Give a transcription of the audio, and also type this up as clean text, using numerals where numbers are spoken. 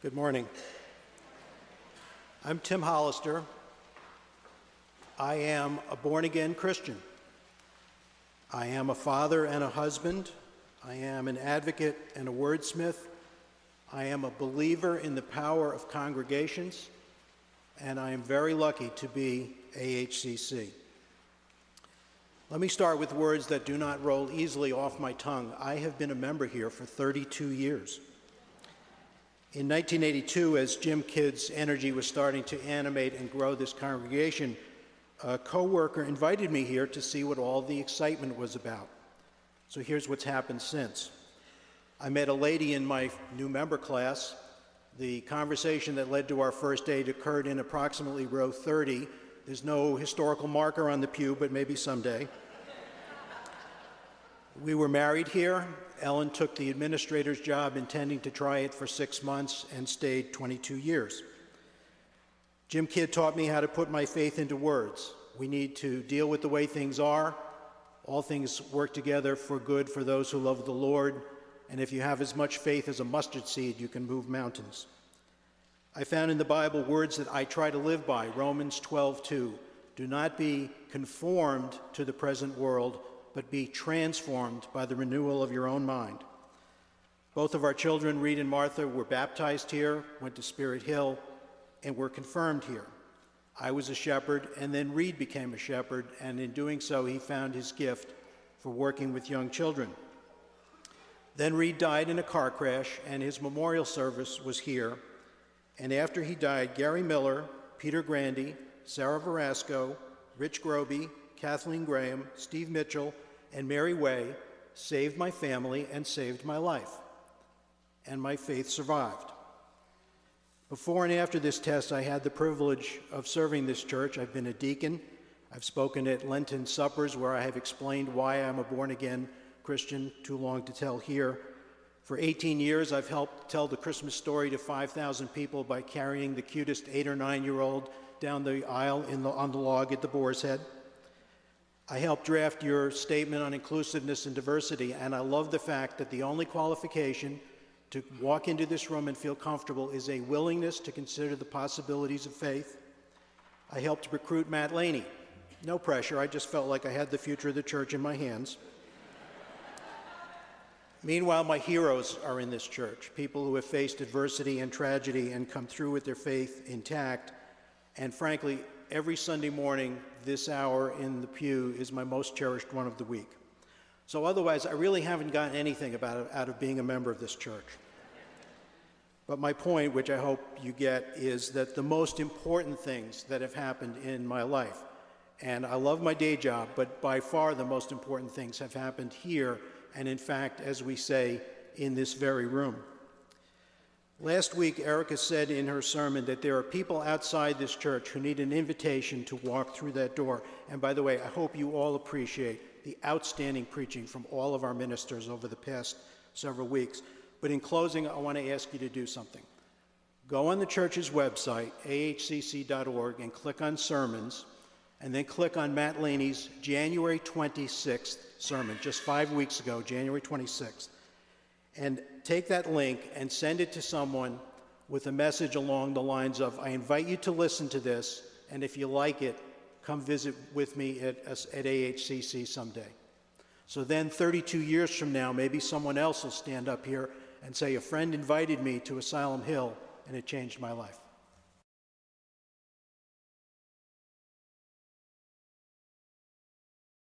Good morning. I'm Tim Hollister. I am a born-again Christian. I am a father and a husband. I am an advocate and a wordsmith. I am a believer in the power of congregations, and I am very lucky to be AHCC. Let me start with words that do not roll easily off my tongue. I have been a member here for 32 years. In 1982, as Jim Kidd's energy was starting to animate and grow this congregation, a co-worker invited me here to see what all the excitement was about. So here's what's happened since. I met a lady in my new member class. The conversation that led to our first date occurred in approximately row 30. There's no historical marker on the pew, but maybe someday. We were married here. Ellen took the administrator's job, intending to try it for 6 months, and stayed 22 years. Jim Kidd taught me how to put my faith into words. We need to deal with the way things are. All things work together for good for those who love the Lord, and if you have as much faith as a mustard seed, you can move mountains. I found in the Bible words that I try to live by. Romans 12:2. Do not be conformed to the present world, but be transformed by the renewal of your own mind. Both of our children, Reed and Martha, were baptized here, went to Spirit Hill, and were confirmed here. I was a shepherd, and then Reed became a shepherd, and in doing so, he found his gift for working with young children. Then Reed died in a car crash, and his memorial service was here. And after he died, Gary Miller, Peter Grandy, Sarah Verasco, Rich Groby, Kathleen Graham, Steve Mitchell, and Mary Way saved my family and saved my life. And my faith survived. Before and after this test, I had the privilege of serving this church. I've been a deacon. I've spoken at Lenten suppers where I have explained why I'm a born-again Christian, too long to tell here. For 18 years, I've helped tell the Christmas story to 5,000 people by carrying the cutest 8 or 9-year-old down the aisle on the log at the Boar's Head. I helped draft your statement on inclusiveness and diversity, and I love the fact that the only qualification to walk into this room and feel comfortable is a willingness to consider the possibilities of faith. I helped recruit Matt Laney. No pressure, I just felt like I had the future of the church in my hands. Meanwhile, my heroes are in this church, people who have faced adversity and tragedy and come through with their faith intact. And frankly, every Sunday morning, this hour in the pew is my most cherished one of the week. So otherwise, I really haven't gotten anything out of being a member of this church. But my point, which I hope you get, is that the most important things that have happened in my life, and I love my day job, but by far the most important things have happened here, and in fact, as we say, in this very room. Last week, Erica said in her sermon that there are people outside this church who need an invitation to walk through that door. And by the way, I hope you all appreciate the outstanding preaching from all of our ministers over the past several weeks. But in closing, I want to ask you to do something. Go on the church's website, ahcc.org, and click on Sermons, and then click on Matt Laney's January 26th sermon, just 5 weeks ago, January 26th. And take that link and send it to someone with a message along the lines of, I invite you to listen to this, and if you like it, come visit with me at AHCC someday. So then 32 years from now, maybe someone else will stand up here and say, a friend invited me to Asylum Hill, and it changed my life.